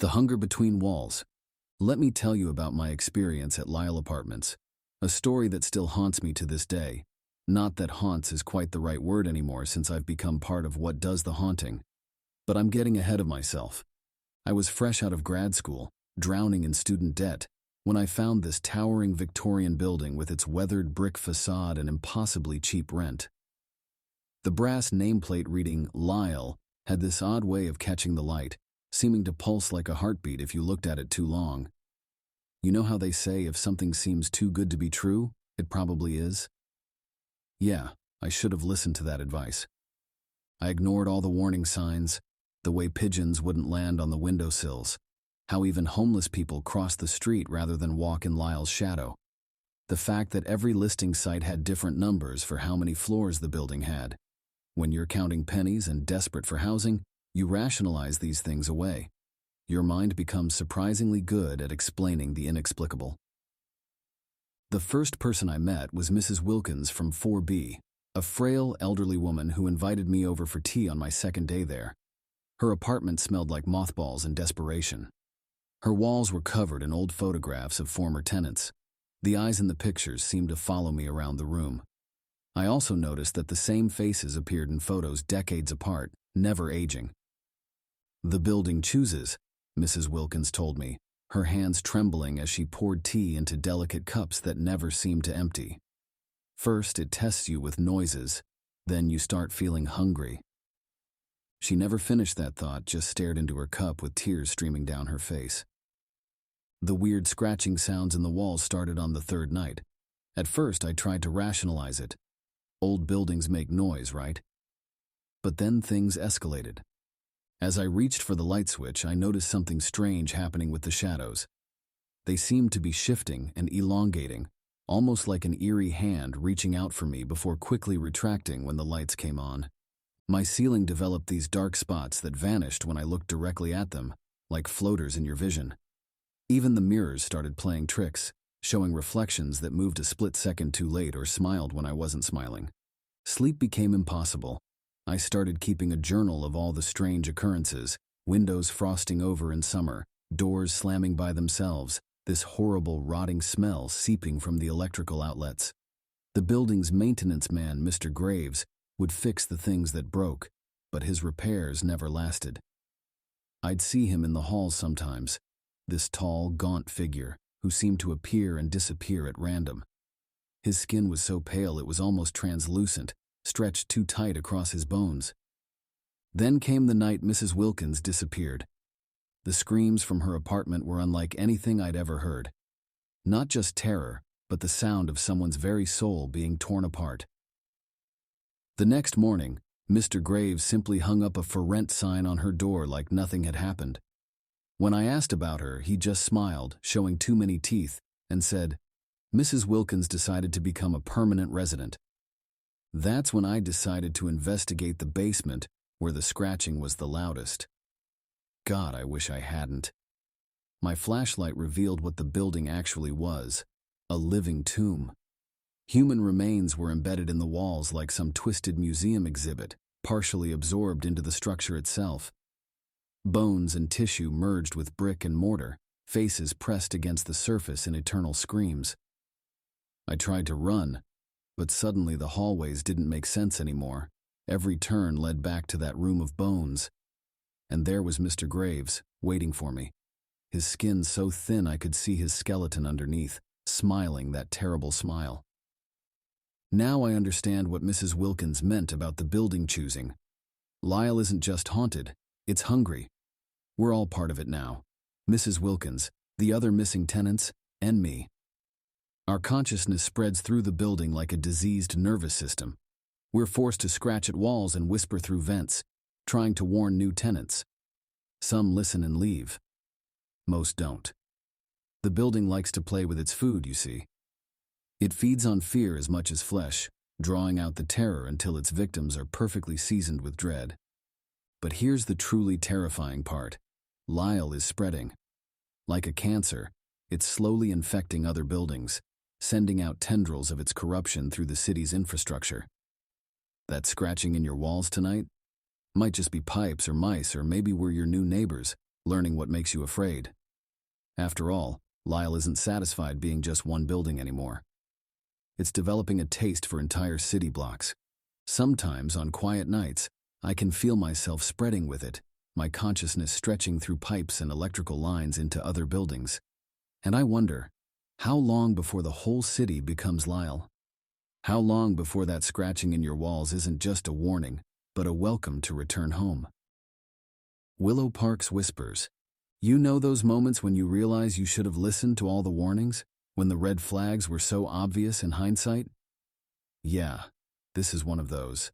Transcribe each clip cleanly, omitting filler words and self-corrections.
The hunger between walls. Let me tell you about my experience at Lyle Apartments, a story that still haunts me to this day. Not that haunts is quite the right word anymore since I've become part of what does the haunting. But I'm getting ahead of myself. I was fresh out of grad school, drowning in student debt, when I found this towering Victorian building with its weathered brick facade and impossibly cheap rent. The brass nameplate reading Lyle had this odd way of catching the light, seeming to pulse like a heartbeat if you looked at it too long. You know how they say if something seems too good to be true, it probably is? Yeah, I should have listened to that advice. I ignored all the warning signs, the way pigeons wouldn't land on the windowsills, how even homeless people crossed the street rather than walk in Lyle's shadow, the fact that every listing site had different numbers for how many floors the building had. When you're counting pennies and desperate for housing, you rationalize these things away. Your mind becomes surprisingly good at explaining the inexplicable. The first person I met was Mrs. Wilkins from 4B, a frail, elderly woman who invited me over for tea on my second day there. Her apartment smelled like mothballs and desperation. Her walls were covered in old photographs of former tenants. The eyes in the pictures seemed to follow me around the room. I also noticed that the same faces appeared in photos decades apart, never aging. "The building chooses," Mrs. Wilkins told me, her hands trembling as she poured tea into delicate cups that never seemed to empty. "First, it tests you with noises, then you start feeling hungry." She never finished that thought, just stared into her cup with tears streaming down her face. The weird scratching sounds in the walls started on the third night. At first, I tried to rationalize it. Old buildings make noise, right? But then things escalated. As I reached for the light switch, I noticed something strange happening with the shadows. They seemed to be shifting and elongating, almost like an eerie hand reaching out for me before quickly retracting when the lights came on. My ceiling developed these dark spots that vanished when I looked directly at them, like floaters in your vision. Even the mirrors started playing tricks, showing reflections that moved a split second too late or smiled when I wasn't smiling. Sleep became impossible. I started keeping a journal of all the strange occurrences, windows frosting over in summer, doors slamming by themselves, this horrible rotting smell seeping from the electrical outlets. The building's maintenance man, Mr. Graves, would fix the things that broke, but his repairs never lasted. I'd see him in the halls sometimes, this tall, gaunt figure who seemed to appear and disappear at random. His skin was so pale it was almost translucent, stretched too tight across his bones. Then came the night Mrs. Wilkins disappeared. The screams from her apartment were unlike anything I'd ever heard. Not just terror, but the sound of someone's very soul being torn apart. The next morning, Mr. Graves simply hung up a "for rent" sign on her door like nothing had happened. When I asked about her, he just smiled, showing too many teeth, and said, "Mrs. Wilkins decided to become a permanent resident." That's when I decided to investigate the basement, where the scratching was the loudest. God, I wish I hadn't. My flashlight revealed what the building actually was: a living tomb. Human remains were embedded in the walls like some twisted museum exhibit, partially absorbed into the structure itself. Bones and tissue merged with brick and mortar, faces pressed against the surface in eternal screams. I tried to run, but suddenly the hallways didn't make sense anymore. Every turn led back to that room of bones. And there was Mr. Graves, waiting for me. His skin so thin I could see his skeleton underneath, smiling that terrible smile. Now I understand what Mrs. Wilkins meant about the building choosing. Lyle isn't just haunted, it's hungry. We're all part of it now. Mrs. Wilkins, the other missing tenants, and me. Our consciousness spreads through the building like a diseased nervous system. We're forced to scratch at walls and whisper through vents, trying to warn new tenants. Some listen and leave. Most don't. The building likes to play with its food, you see. It feeds on fear as much as flesh, drawing out the terror until its victims are perfectly seasoned with dread. But here's the truly terrifying part. Lyle is spreading. Like a cancer, it's slowly infecting other buildings, sending out tendrils of its corruption through the city's infrastructure. That scratching in your walls tonight? Might just be pipes or mice, or maybe we're your new neighbors, learning what makes you afraid. After all, Lyle isn't satisfied being just one building anymore. It's developing a taste for entire city blocks. Sometimes, on quiet nights, I can feel myself spreading with it, my consciousness stretching through pipes and electrical lines into other buildings. And I wonder, how long before the whole city becomes Lyle? How long before that scratching in your walls isn't just a warning, but a welcome to return home? Willow Park's whispers. You know those moments when you realize you should have listened to all the warnings, when the red flags were so obvious in hindsight? Yeah, this is one of those.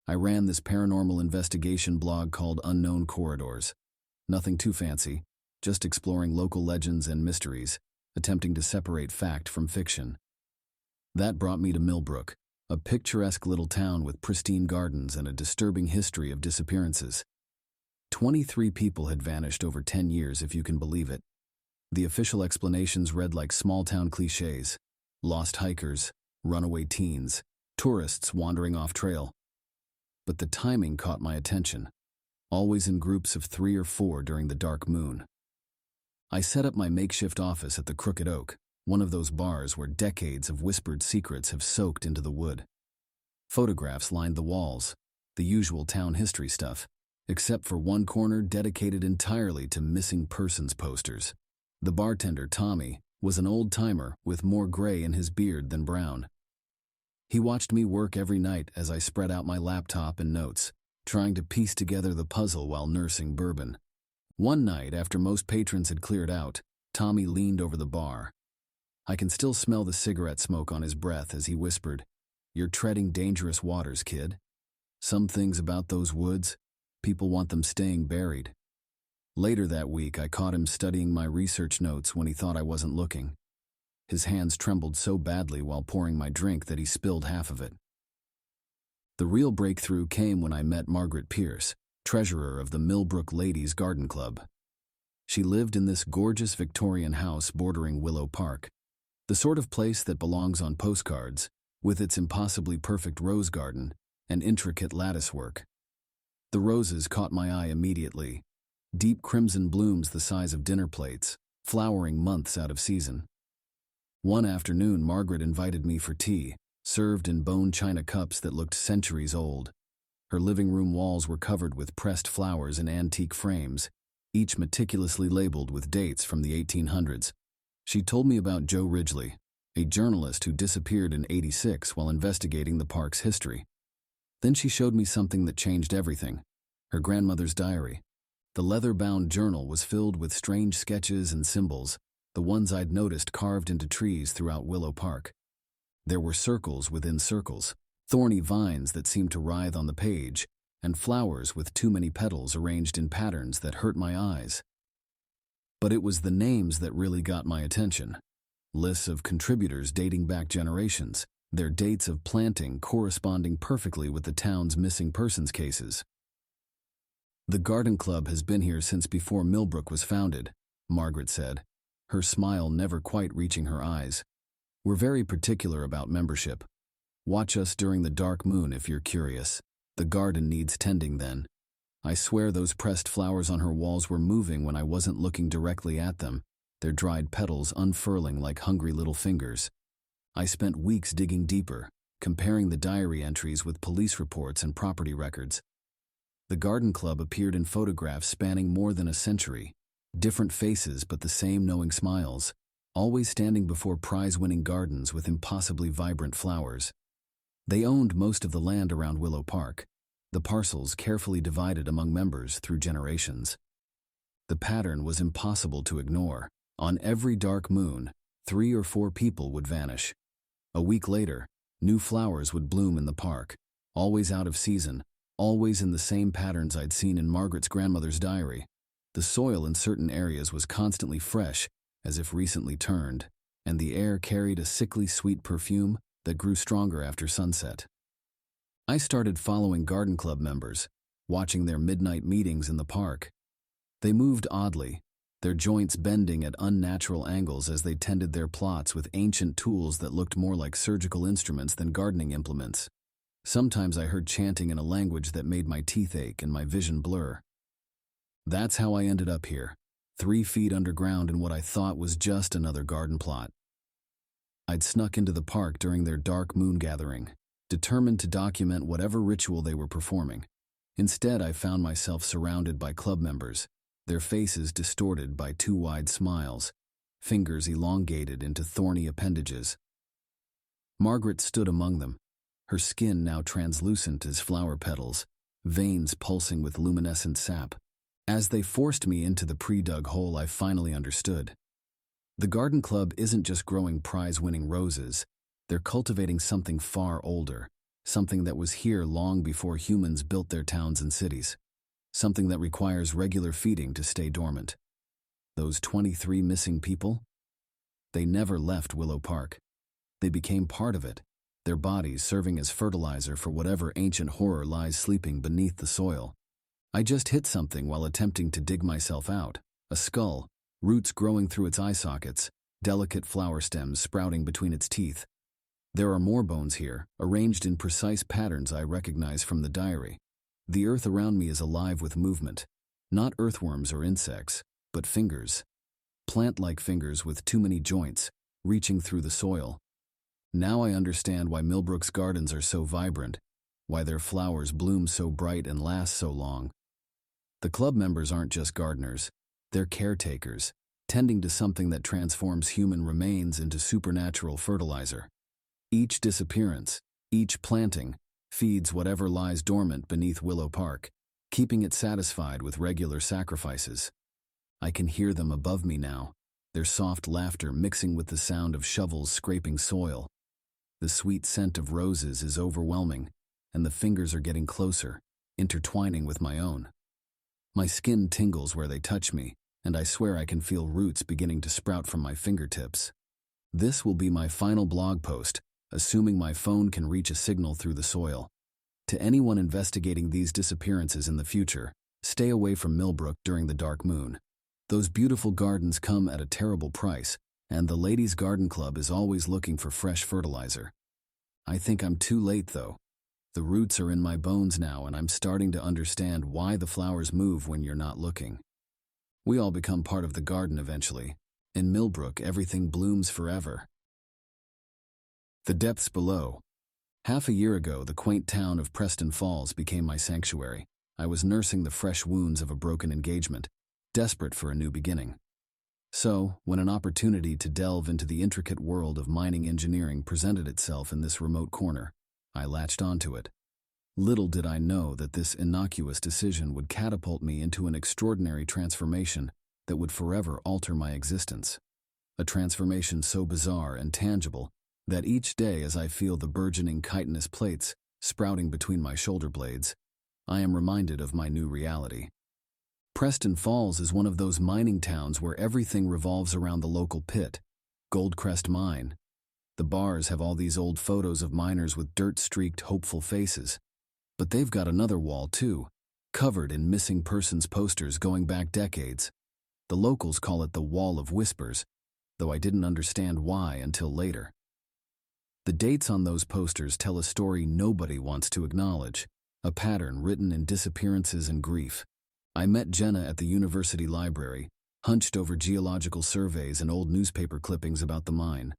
I ran this paranormal investigation blog called Unknown Corridors. Nothing too fancy, just exploring local legends and mysteries, attempting to separate fact from fiction. That brought me to Millbrook, a picturesque little town with pristine gardens and a disturbing history of disappearances. 23 people had vanished over 10 years, if you can believe it. The official explanations read like small-town cliches: lost hikers, runaway teens, tourists wandering off trail. But the timing caught my attention, always in groups of 3 or 4 during the dark moon. I set up my makeshift office at the Crooked Oak, one of those bars where decades of whispered secrets have soaked into the wood. Photographs lined the walls, the usual town history stuff, except for one corner dedicated entirely to missing persons posters. The bartender, Tommy, was an old-timer with more gray in his beard than brown. He watched me work every night as I spread out my laptop and notes, trying to piece together the puzzle while nursing bourbon. One night, after most patrons had cleared out, Tommy leaned over the bar. I can still smell the cigarette smoke on his breath as he whispered, "You're treading dangerous waters, kid. Some things about those woods, people want them staying buried." Later that week, I caught him studying my research notes when he thought I wasn't looking. His hands trembled so badly while pouring my drink that he spilled half of it. The real breakthrough came when I met Margaret Pierce, treasurer of the Millbrook Ladies' Garden Club. She lived in this gorgeous Victorian house bordering Willow Park, the sort of place that belongs on postcards, with its impossibly perfect rose garden and intricate lattice work. The roses caught my eye immediately, deep crimson blooms the size of dinner plates, flowering months out of season. One afternoon, Margaret invited me for tea, served in bone china cups that looked centuries old. Her living room walls were covered with pressed flowers in antique frames, each meticulously labeled with dates from the 1800s. She told me about Joe Ridgely, a journalist who disappeared in '86 while investigating the park's history. Then she showed me something that changed everything: her grandmother's diary. The leather-bound journal was filled with strange sketches and symbols, the ones I'd noticed carved into trees throughout Willow Park. There were circles within circles, thorny vines that seemed to writhe on the page, and flowers with too many petals arranged in patterns that hurt my eyes. But it was the names that really got my attention. Lists of contributors dating back generations, their dates of planting corresponding perfectly with the town's missing persons cases. "The garden club has been here since before Millbrook was founded," Margaret said, her smile never quite reaching her eyes. "We're very particular about membership. Watch us during the dark moon if you're curious. The garden needs tending then." I swear those pressed flowers on her walls were moving when I wasn't looking directly at them, their dried petals unfurling like hungry little fingers. I spent weeks digging deeper, comparing the diary entries with police reports and property records. The garden club appeared in photographs spanning more than a century, different faces but the same knowing smiles, always standing before prize-winning gardens with impossibly vibrant flowers. They owned most of the land around Willow Park, the parcels carefully divided among members through generations. The pattern was impossible to ignore. On every dark moon, 3 or 4 people would vanish. A week later, new flowers would bloom in the park, always out of season, always in the same patterns I'd seen in Margaret's grandmother's diary. The soil in certain areas was constantly fresh, as if recently turned, and the air carried a sickly sweet perfume that grew stronger after sunset. I started following garden club members, watching their midnight meetings in the park. They moved oddly, their joints bending at unnatural angles as they tended their plots with ancient tools that looked more like surgical instruments than gardening implements. Sometimes I heard chanting in a language that made my teeth ache and my vision blur. That's how I ended up here, 3 feet underground in what I thought was just another garden plot. I'd snuck into the park during their dark moon gathering, determined to document whatever ritual they were performing. Instead, I found myself surrounded by club members, their faces distorted by 2 wide smiles, fingers elongated into thorny appendages. Margaret stood among them, her skin now translucent as flower petals, veins pulsing with luminescent sap. As they forced me into the pre-dug hole, I finally understood. The garden club isn't just growing prize-winning roses, they're cultivating something far older, something that was here long before humans built their towns and cities, something that requires regular feeding to stay dormant. Those 23 missing people? They never left Willow Park. They became part of it, their bodies serving as fertilizer for whatever ancient horror lies sleeping beneath the soil. I just hit something while attempting to dig myself out, a skull, roots growing through its eye sockets, delicate flower stems sprouting between its teeth. There are more bones here, arranged in precise patterns I recognize from the diary. The earth around me is alive with movement, not earthworms or insects, but fingers. Plant-like fingers with too many joints, reaching through the soil. Now I understand why Millbrook's gardens are so vibrant, why their flowers bloom so bright and last so long. The club members aren't just gardeners, they're caretakers, tending to something that transforms human remains into supernatural fertilizer. Each disappearance, each planting, feeds whatever lies dormant beneath Willow Park, keeping it satisfied with regular sacrifices. I can hear them above me now, their soft laughter mixing with the sound of shovels scraping soil. The sweet scent of roses is overwhelming, and the fingers are getting closer, intertwining with my own. My skin tingles where they touch me, and I swear I can feel roots beginning to sprout from my fingertips. This will be my final blog post, assuming my phone can reach a signal through the soil. To anyone investigating these disappearances in the future, stay away from Millbrook during the dark moon. Those beautiful gardens come at a terrible price, and the Ladies' Garden Club is always looking for fresh fertilizer. I think I'm too late, though. The roots are in my bones now, and I'm starting to understand why the flowers move when you're not looking. We all become part of the garden eventually. In Millbrook, everything blooms forever. The depths below. Half a year ago, the quaint town of Preston Falls became my sanctuary. I was nursing the fresh wounds of a broken engagement, desperate for a new beginning. So, when an opportunity to delve into the intricate world of mining engineering presented itself in this remote corner, I latched onto it. Little did I know that this innocuous decision would catapult me into an extraordinary transformation that would forever alter my existence. A transformation so bizarre and tangible that each day as I feel the burgeoning chitinous plates sprouting between my shoulder blades, I am reminded of my new reality. Preston Falls is one of those mining towns where everything revolves around the local pit, Goldcrest Mine. The bars have all these old photos of miners with dirt-streaked, hopeful faces. But they've got another wall, too, covered in missing persons posters going back decades. The locals call it the Wall of Whispers, though I didn't understand why until later. The dates on those posters tell a story nobody wants to acknowledge, a pattern written in disappearances and grief. I met Jenna at the university library, hunched over geological surveys and old newspaper clippings about the mine.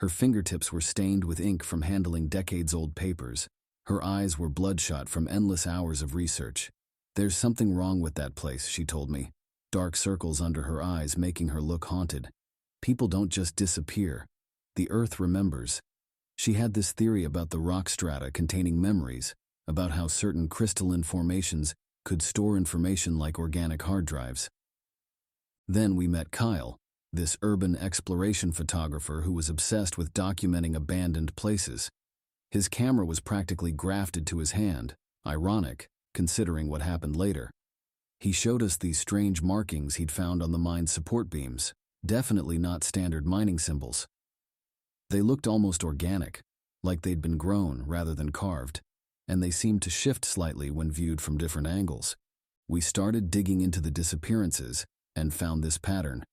Her fingertips were stained with ink from handling decades-old papers. Her eyes were bloodshot from endless hours of research. There's something wrong with that place, she told me, dark circles under her eyes making her look haunted. People don't just disappear. The earth remembers. She had this theory about the rock strata containing memories, about how certain crystalline formations could store information like organic hard drives. Then we met Kyle, this urban exploration photographer who was obsessed with documenting abandoned places. His camera was practically grafted to his hand, ironic, considering what happened later. He showed us these strange markings he'd found on the mine's support beams, definitely not standard mining symbols. They looked almost organic, like they'd been grown rather than carved, and they seemed to shift slightly when viewed from different angles. We started digging into the disappearances and found this pattern.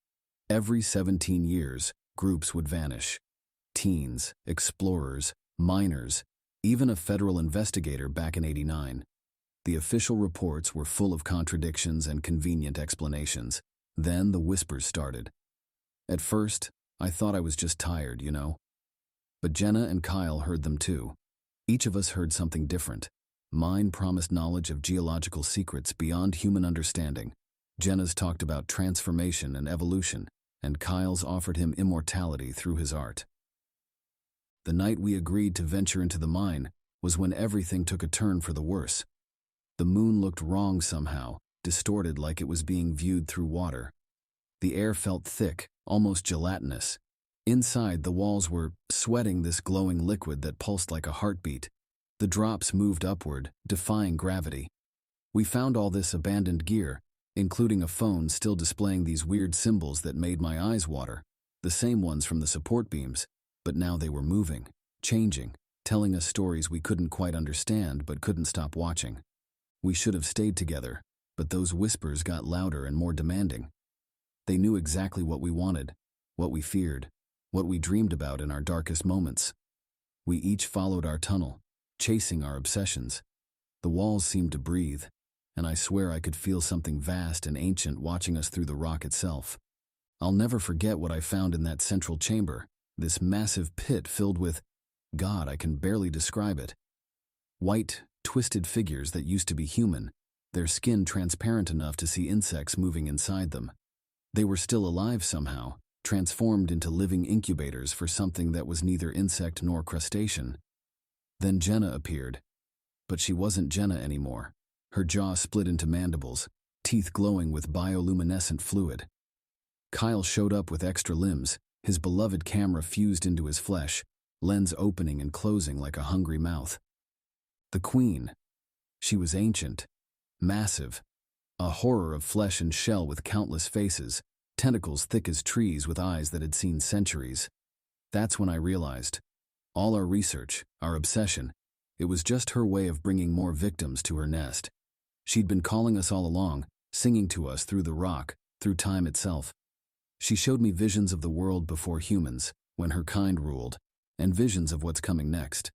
Every 17 years, groups would vanish. Teens, explorers, miners, even a federal investigator back in '89. The official reports were full of contradictions and convenient explanations. Then the whispers started. At first, I thought I was just tired, you know. But Jenna and Kyle heard them too. Each of us heard something different. Mine promised knowledge of geological secrets beyond human understanding. Jenna's talked about transformation and evolution, and Kyle's offered him immortality through his art. The night we agreed to venture into the mine was when everything took a turn for the worse. The moon looked wrong somehow, distorted like it was being viewed through water. The air felt thick, almost gelatinous. Inside, the walls were sweating this glowing liquid that pulsed like a heartbeat. The drops moved upward, defying gravity. We found all this abandoned gear, including a phone still displaying these weird symbols that made my eyes water, the same ones from the support beams, but now they were moving, changing, telling us stories we couldn't quite understand but couldn't stop watching. We should have stayed together, but those whispers got louder and more demanding. They knew exactly what we wanted, what we feared, what we dreamed about in our darkest moments. We each followed our tunnel, chasing our obsessions. The walls seemed to breathe, and I swear I could feel something vast and ancient watching us through the rock itself. I'll never forget what I found in that central chamber, this massive pit filled with, God, I can barely describe it. White, twisted figures that used to be human, their skin transparent enough to see insects moving inside them. They were still alive somehow, transformed into living incubators for something that was neither insect nor crustacean. Then Jenna appeared. But she wasn't Jenna anymore. Her jaw split into mandibles, teeth glowing with bioluminescent fluid. Kyle showed up with extra limbs, his beloved camera fused into his flesh, lens opening and closing like a hungry mouth. The Queen. She was ancient, massive, a horror of flesh and shell with countless faces, tentacles thick as trees with eyes that had seen centuries. That's when I realized. All our research, our obsession, it was just her way of bringing more victims to her nest. She'd been calling us all along, singing to us through the rock, through time itself. She showed me visions of the world before humans, when her kind ruled, and visions of what's coming next.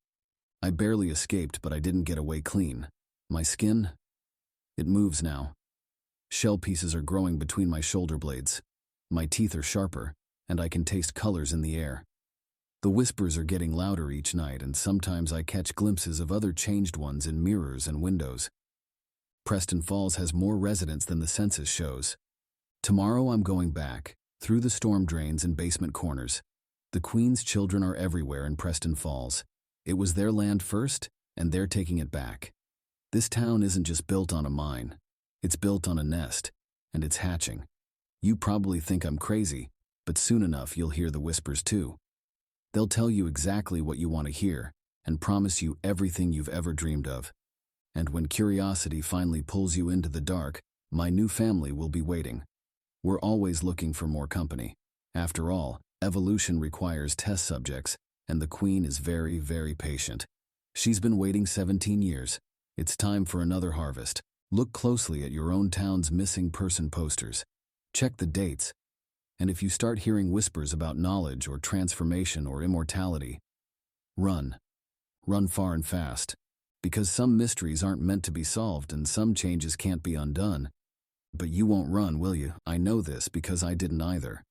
I barely escaped, but I didn't get away clean. My skin? It moves now. Shell pieces are growing between my shoulder blades. My teeth are sharper, and I can taste colors in the air. The whispers are getting louder each night, and sometimes I catch glimpses of other changed ones in mirrors and windows. Preston Falls has more residents than the census shows. Tomorrow I'm going back, through the storm drains and basement corners. The Queen's children are everywhere in Preston Falls. It was their land first, and they're taking it back. This town isn't just built on a mine. It's built on a nest, and it's hatching. You probably think I'm crazy, but soon enough you'll hear the whispers too. They'll tell you exactly what you want to hear, and promise you everything you've ever dreamed of. And when curiosity finally pulls you into the dark, my new family will be waiting. We're always looking for more company. After all, evolution requires test subjects, and the Queen is very, very patient. She's been waiting 17 years. It's time for another harvest. Look closely at your own town's missing person posters. Check the dates. And if you start hearing whispers about knowledge or transformation or immortality, run. Run far and fast. Because some mysteries aren't meant to be solved and some changes can't be undone. But you won't run, will you? I know this because I didn't either.